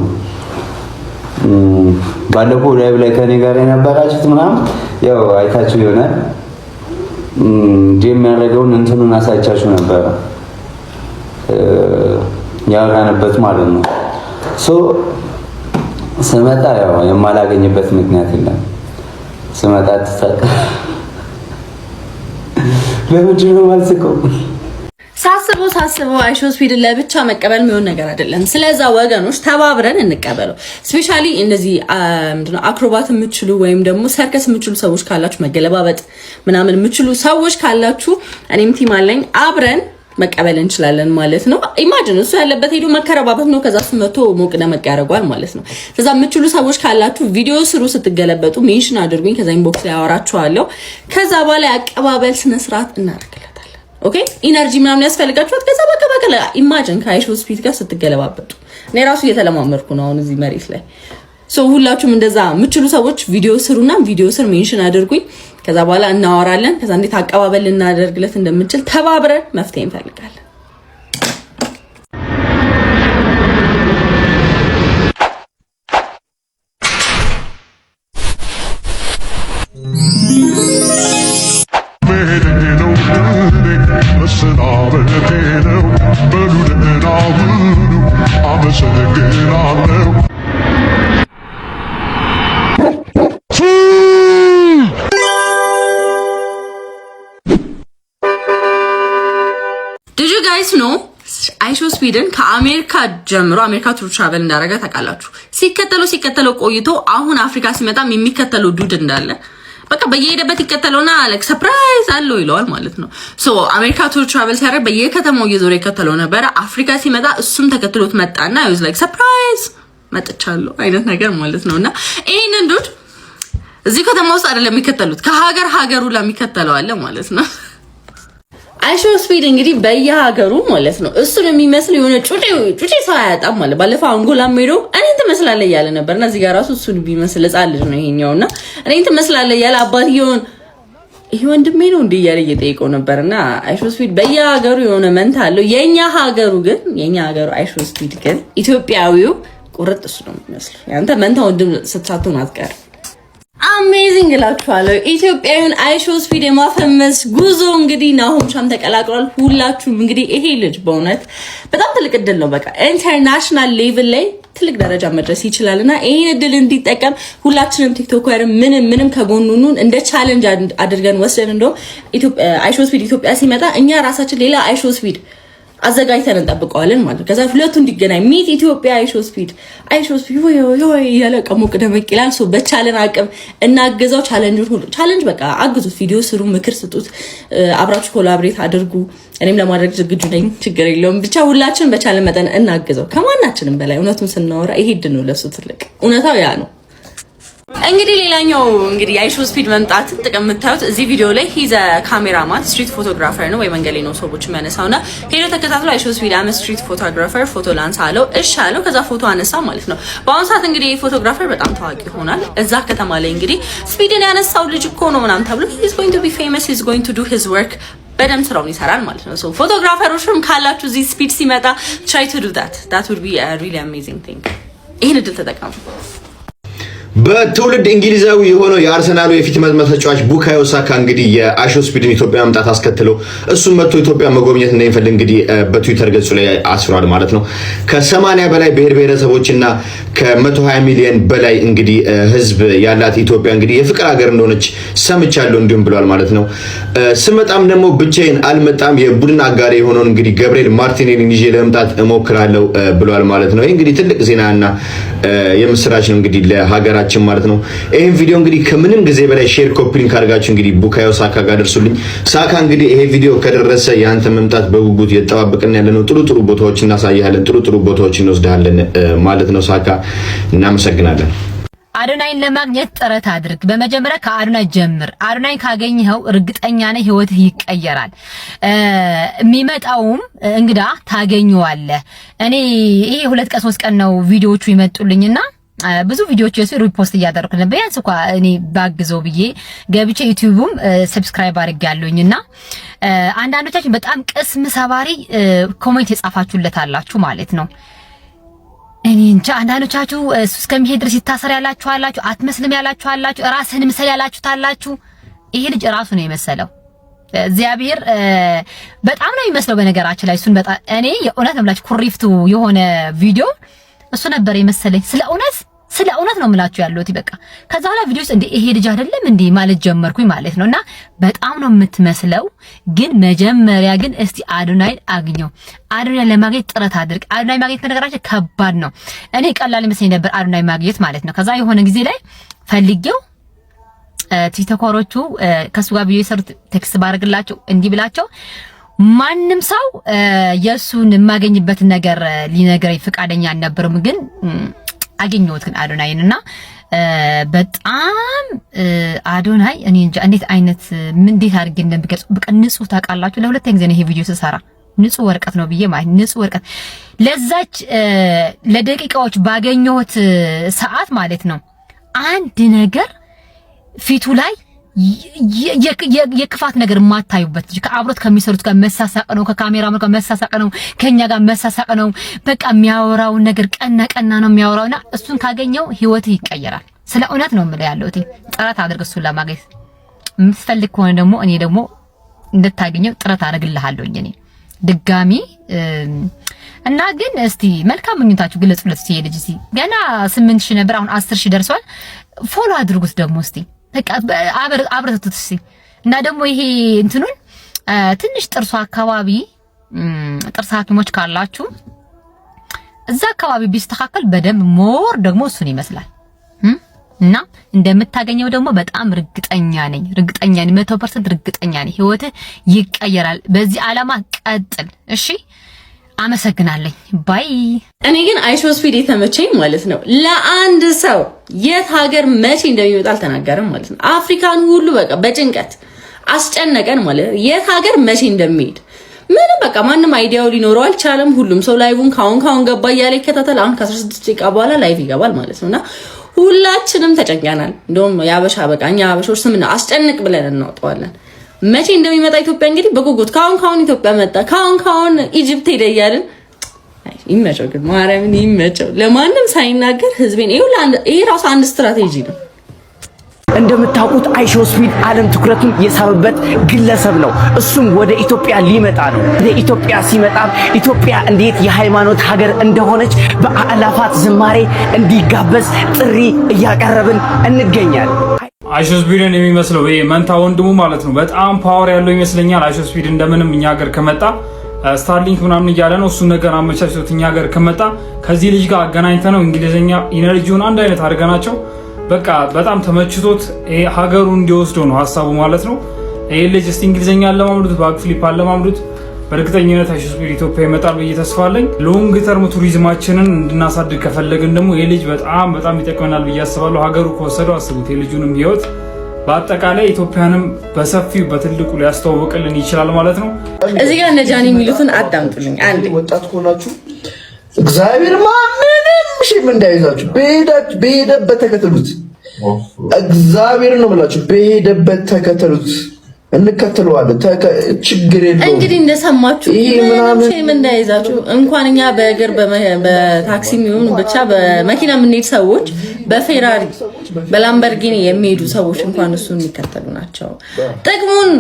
ባለፈው ላይቭ ላይ ከኔ ጋር የነበራችሁት ምናምን ያው አይታችሁ ይሆናል። የሚያደርገውን እንትኑን አሳይቻችሁ ነበረ። ያወራንበት ማለት ነው። ስመጣ ያው የማላገኝበት ምክንያት የለም። ስመጣ ተሳቀ ለምንድን ነው የማልስቀው? ሳስበው አይሾ ስፒድን ለብቻ መቀበል የሚሆን ነገር አይደለም። ስለዛ ወገኖች ተባብረን እንቀበለው። ስፔሻሊ እንደዚህ ምንድነው አክሮባት የምትችሉ ወይም ደግሞ ሰርከስ የምትችሉ ሰዎች ካላችሁ፣ መገለባበጥ ምናምን የምትችሉ ሰዎች ካላችሁ እኔም ቲም አለኝ፣ አብረን መቀበል እንችላለን ማለት ነው። ኢማጂን እሱ ያለበት ሄዶ መከረባበት ነው፣ ከዛ እሱ መቶ ሞቅ ደመቅ ያደርጓል ማለት ነው። ስለዛ የምትችሉ ሰዎች ካላችሁ ቪዲዮ ስሩ፣ ስትገለበጡ ሜንሽን አድርጉኝ፣ ከዛ ኢንቦክስ ላይ አወራችኋለሁ። ከዛ በኋላ አቀባበል ስነ ስርዓት እናደርግለታለን። ኦኬ ኢነርጂ ምናምን ያስፈልጋችኋል። ከዛ በቃ ኢማጂን ከአይሾ ስፒድ ጋር ስትገለባበጡ እኔ ራሱ እየተለማመድኩ ነው አሁን እዚህ መሬት ላይ። ሁላችሁም እንደዛ የምትችሉ ሰዎች ቪዲዮ ስሩና ቪዲዮ ስር ሜንሽን አድርጉኝ። ከዛ በኋላ እናወራለን። ከዛ እንዴት አቀባበል ልናደርግለት እንደምንችል ተባብረን መፍትሄ እንፈልጋለን። አይሾ ስፒድን ከአሜሪካ ጀምሮ አሜሪካ ቱር ትራቨል እንዳረጋ ታውቃላችሁ። ሲከተለው ቆይቶ አሁን አፍሪካ ሲመጣም የሚከተለው ዱድ እንዳለ በቃ በየሄደበት ይከተለውና አሌክስ ሰርፕራይዝ አለው ይለዋል ማለት ነው። አሜሪካ ቱር ትራቨል ሲያደርግ በየከተማው እየዞረ ይከተለው ነበር። አፍሪካ ሲመጣ እሱም ተከትሎት መጣና ይወዝ ላይክ ሰርፕራይዝ መጥቻለሁ አይነት ነገር ማለት ነውና ይሄንን ዱድ እዚህ ከተማ ውስጥ አይደለም የሚከተሉት፣ ከሀገሩ ለሚከተለው አለ ማለት ነው። አይሾ ስፒድ እንግዲህ በየሀገሩ ማለት ነው እሱን የሚመስል የሆነ ጩጬ ሰው አያጣም ማለት። ባለፈው አንጎላ ሄዶ እኔን ትመስላለህ እያለ ነበርና እዚህ ጋር ራሱ እሱን ቢመስል ሕፃን ልጅ ነው ይሄኛውና እኔን ትመስላለህ እያለ አባትየውን ይሄ ወንድሜ ነው እንዴ እያለ እየጠየቀው ነበርና አይሾ ስፒድ በየሀገሩ የሆነ መንታ አለው። የኛ ሀገሩ አይሾ ስፒድ ግን ኢትዮጵያዊው ቁርጥ እሱ ነው የሚመስለው። ያንተ መንታ ወንድም ስትሳቱን አትቀር። አሜዚንግ እላችኋለሁ። ኢትዮጵያዊውን አይሾ ስፒድ የማፈመስ ጉዞ እንግዲህ ናሆም ሻም ተቀላቅሏል። ሁላችሁም እንግዲህ ይሄ ልጅ በእውነት በጣም ትልቅ እድል ነው። በቃ ኢንተርናሽናል ሌቭል ላይ ትልቅ ደረጃ መድረስ ይችላልና ይሄን እድል እንዲጠቀም ሁላችንም ቲክቶከር ምንም ከጎኑኑን እንደ ቻሌንጅ አድርገን ወስደን እንደውም አይሾ ስፒድ ኢትዮጵያ ሲመጣ እኛ ራሳችን ሌላ አይሾ ስፒድ አዘጋጅተን እንጠብቀዋለን ማለት ነው። ከዛ ሁለቱ እንዲገናኝ ሚት ኢትዮጵያ አይሾ ስፒድ ወይ ያለ ቀሞቅ ደመቅ ይላል። በቻለን አቅም እናገዛው። ቻሌንጅ በቃ አግዙት፣ ቪዲዮ ስሩ፣ ምክር ስጡት፣ አብራችሁ ኮላብሬት አድርጉ። እኔም ለማድረግ ዝግጁ ነኝ፣ ችግር የለውም። ብቻ ሁላችን በቻለን መጠን እናግዘው። ከማናችንም በላይ እውነቱን ስናወራ ይሄ ድን ነው ለሱ ትልቅ እውነታው ያ ነው። እንግዲህ ሌላኛው አይሾ ስፒድ መምጣትን ጥቅም የምታዩት እዚህ ቪዲዮ ላይ ሂዘ ካሜራማን ስትሪት ፎቶግራፈር ነው ወይ መንገድ ላይ ነው ሰዎች የሚያነሳውና ሄዶ ተከታትሎ አይሾ ስፒድ አመ ስትሪት ፎቶግራፈር ፎቶ ላንሳ አለው። እሺ አለው። ከዛ ፎቶ አነሳ ማለት ነው። በአሁኑ ሰዓት እንግዲህ ፎቶግራፈር በጣም ታዋቂ ሆኗል። እዛ ከተማ ላይ እንግዲህ ስፒድን ያነሳው ልጅ እኮ ነው ምናምን ተብሎ he is going to be famous, he is going to do his work በደንብ ስራውን ይሰራል ማለት ነው። ፎቶግራፈሮችም ካላችሁ እዚህ ስፒድ ሲመጣ try to do that would be a really amazing thing። ይሄን እድል ተጠቀሙ። በትውልድ እንግሊዛዊ የሆነው የአርሰናሉ የፊት መስመር ተጫዋች ቡካዮ ሳካ እንግዲህ የአይሾ ስፒድን ኢትዮጵያ መምጣት አስከትሎ እሱም መጥቶ ኢትዮጵያ መጎብኘት እንደሚፈልግ እንግዲህ በትዊተር ገጹ ላይ አስፍሯል ማለት ነው። ከ80 በላይ ብሔር ብሔረሰቦችና ከ120 ሚሊዮን በላይ እንግዲህ ህዝብ ያላት ኢትዮጵያ እንግዲህ የፍቅር ሀገር እንደሆነች ሰምቻለሁ እንዲሁም ብሏል ማለት ነው። ስመጣም ደግሞ ብቻዬን አልመጣም፣ የቡድን አጋሪ የሆነውን እንግዲህ ገብርኤል ማርቲኔሊን ይዤ ለመምጣት እሞክራለሁ ብሏል ማለት ነው። ይሄ እንግዲህ ትልቅ ዜናና የምስራች ነው እንግዲህ ለሀገራችን ማለት ነው። ይሄን ቪዲዮ እንግዲህ ከምንም ጊዜ በላይ ሼር ኮፒ ሊንክ አድርጋችሁ እንግዲህ ቡካዮ ሳካ ጋር ደርሱልኝ። ሳካ እንግዲህ ይሄ ቪዲዮ ከደረሰ ያንተ መምጣት በጉጉት እየተጠባበቅን ያለነው ጥሩ ቦታዎች እናሳያለን፣ ጥሩ ቦታዎች እንወስዳለን ማለት ነው። ሳካ እናመሰግናለን። አዶናይን ለማግኘት ጥረት አድርግ። በመጀመሪያ ከአዶናይ ጀምር። አዶናይን ካገኘኸው እርግጠኛ ነኝ ህይወትህ ይቀየራል። የሚመጣውም እንግዳ ታገኘዋለህ። እኔ ይሄ 2 ቀን 3 ቀን ነው ቪዲዮዎቹ ይመጡልኝና ብዙ ቪዲዮዎች የሱ ሪፖስት እያደረኩ ነበር። ቢያንስ እንኳን እኔ ባግዘው ብዬ ገብቼ ዩቲዩብም ሰብስክራይብ አድርጋለሁኝና አንዳንዶቻችን በጣም ቅስም ሰባሪ ኮሜንት የጻፋችሁለት አላችሁ ማለት ነው። እኔ እንጃ አንዳንዶቻችሁ እሱ እስከሚሄድ ድረስ ይታሰር ያላችሁ አላችሁ፣ አትመስልም ያላችሁ አላችሁ፣ ራስህን ምሰል ያላችሁ ታላችሁ። ይሄ ልጅ ራሱ ነው የመሰለው። እግዚአብሔር በጣም ነው የሚመስለው በነገራችን ላይ እሱን በጣም እኔ የእውነት ነው የምላችሁ ኩሪፍቱ የሆነ ቪዲዮ እሱ ነበር የመሰለኝ ስለ እውነት ነው የምላችሁ ያለሁት በቃ ከዛ በኋላ ቪዲዮስ እንደ ይሄ ልጅ አይደለም እንዴ ማለት ጀመርኩኝ ማለት ነውና በጣም ነው የምትመስለው ግን መጀመሪያ ግን እስቲ አዶናይ አግኘው አዶናይ ለማግኘት ጥረት አድርግ አዶናይ ማግኘት ከነገራችን ከባድ ነው እኔ ቀላል ይመስለኝ ነበር አዶናይ ማግኘት ማለት ነው ከዛ የሆነ ጊዜ ላይ ፈልጌው ቲክቶከሮቹ ከሱ ጋር ቪዲዮ የሰሩት ቴክስት ባረግላቸው እንዲህ ብላቸው ማንንም ሰው የሱን የማገኝበት ነገር ሊነገረኝ ፍቃደኛ አልነበረም ግን አገኘሁት ግን አዶናይንና በጣም አዶናይ እኔ እንጃ እንዴት አይነት እንዴት አድርጌ እንደምገልጽ በቃ ንጹህ ታውቃላችሁ ለሁለተኛ ጊዜ ነው ይሄ ቪዲዮ ስሰራ ንጹህ ወርቀት ነው ብዬ ማለት ንጹህ ወርቀት ለዛች ለደቂቃዎች ባገኘሁት ሰዓት ማለት ነው አንድ ነገር ፊቱ ላይ የክፋት ነገር ማታዩበት ከአብሮት ከሚሰሩት ጋር መሳሳቅ ነው ከካሜራማን ጋር መሳሳቅ ነው ከኛ ጋር መሳሳቅ ነው በቃ የሚያወራው ነገር ቀና ነው የሚያወራውና እሱን ካገኘው ህይወት ይቀየራል ስለ እውነት ነው የምለው ያለሁት ጥረት አድርግ እሱን ለማግኘት የምትፈልግ ከሆነ ደግሞ እኔ ደግሞ እንድታገኘው ጥረት አደርግልሃለሁ እኔ ድጋሚ እና ግን እስቲ መልካም ምኞታችሁ ግለጹለት እስቲ ልጅ እስቲ ገና 8000 ነበር አሁን 10000 ደርሷል ፎሎ አድርጉት ደግሞ እስቲ በቃ አብረቱት እስቲ እና ደግሞ ይሄ እንትኑን ትንሽ ጥርሱ አካባቢ ጥርስ ሐኪሞች ካላችሁ እዛ አካባቢ ቢስተካከል በደንብ ሞር ደግሞ እሱን ይመስላል እና እንደምታገኘው ደግሞ በጣም እርግጠኛ ነኝ 100% እርግጠኛ ነኝ ህይወት ይቀየራል በዚህ ዓላማ ቀጥል እሺ አመሰግናለሁ ባይ እኔ ግን አይሾ ስፒድ የተመቸኝ ማለት ነው ለአንድ ሰው የት ሀገር መቼ እንደሚመጣ አልተናገረም ማለት ነው አፍሪካን ሁሉ በቃ በጭንቀት አስጨነቀን ማለት የት ሀገር መቼ እንደሚሄድ ምንም በቃ ማንም አይዲያው ሊኖረው አልቻለም ሁሉም ሰው ላይቭን ካሁን ገባ እያለ ይከታተል አሁን ከ16 ደቂቃ በኋላ ላይቭ ይገባል ማለት ነውና ሁላችንም ተጨንቀናል እንደውም ያበሻ በቃ እኛ አበሾች ስምና አስጨንቅ ብለን እናወጣዋለን መቼ እንደሚመጣ ኢትዮጵያ እንግዲህ በጉጉት ካሁን ኢትዮጵያ መጣ ካሁን ኢጂፕት ሄደ እያልን ይመቸው ግን ማርያምን ይመቸው ለማንም ሳይናገር ህዝቤን ይሄ ራሱ አንድ ስትራቴጂ ነው እንደምታውቁት አይሾ ስፒድ ዓለም ትኩረቱን የሳበበት ግለሰብ ነው እሱም ወደ ኢትዮጵያ ሊመጣ ነው ወደ ኢትዮጵያ ሲመጣ ኢትዮጵያ እንዴት የሃይማኖት ሀገር እንደሆነች በአላፋት ዝማሬ እንዲጋበዝ ጥሪ እያቀረብን እንገኛለን አይሾ ስፒድን የሚመስለው ይሄ መንታ ወንድሙ ማለት ነው በጣም ፓወር ያለው ይመስለኛል አይሾ ስፒድ እንደምንም እኛ ሀገር ከመጣ ስታርሊንክ ምናምን እያለ ነው እሱ ነገር አመቻችቶት እኛ ሀገር ከመጣ ከዚህ ልጅ ጋር አገናኝተነው እንግሊዘኛ ኢነርጂውን አንድ አይነት አድርገናቸው በቃ በጣም ተመችቶት ሀገሩ እንዲወስደው ነው ሐሳቡ ማለት ነው ይሄ ልጅ እስቲ እንግሊዘኛ አለማምዱት ባክ ፍሊፕ አለማምዱት በእርግጠኝነት አይሾ ስፒድ ኢትዮጵያ ይመጣል ብዬ ተስፋ አለኝ ሎንግ ተርም ቱሪዝማችንን እንድናሳድግ ከፈለግን ደግሞ ይሄ ልጅ በጣም ይጠቅመናል ብዬ አስባለሁ ሀገሩ ከወሰደው አስቡት የልጁንም ህይወት በአጠቃላይ ኢትዮጵያንም በሰፊው በትልቁ ሊያስተዋውቅልን ይችላል ማለት ነው እዚህ ጋር ነጃኒ የሚሉትን አዳምጡልኝ አንድ ወጣት ሆናችሁ እግዚአብሔር ምንም ሽም እንዳይዛችሁ በሄደበት ተከተሉት እግዚአብሔር ነው ብላችሁ በሄደበት ተከተሉት እንከተለዋለን ችግር የለውም እንግዲህ እንደሰማችሁ ምንም እንዳይዛችሁ እንኳን እኛ በእግር በታክሲ የሚሆኑ ብቻ በመኪና የምንሄድ ሰዎች በፌራሪ በላምበርጊኒ የሚሄዱ ሰዎች እንኳን እሱ የሚከተሉ ናቸው ጥቅሙን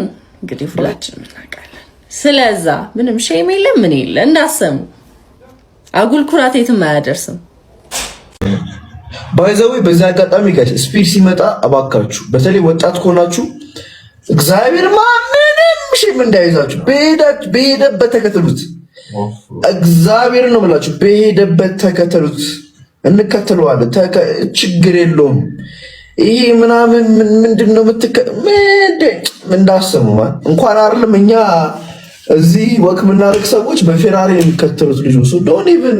እንግዲህ ሁላችንም እናውቃለን ስለዛ ምንም ሼም የለም ምን የለ እንዳሰሙ አጉል ኩራት የትም አያደርስም ባይዘው በዛ አጋጣሚ ጋር ስፒድ ሲመጣ አባካችሁ በተለይ ወጣት ከሆናችሁ እግዚአብሔር ምንም ሽም እንዳይዛችሁ በሄደበት ተከተሉት እግዚአብሔር ነው ብላችሁ በሄደበት ተከተሉት እንከተለዋለን ችግር የለውም ይሄ ምናምን ምንድነው እንዳሰሙ እንኳን አይደለም እኛ እዚህ ወክ ምናረግ ሰዎች በፌራሪ የሚከተሉት ልጅ ነው ዶንት ኢቭን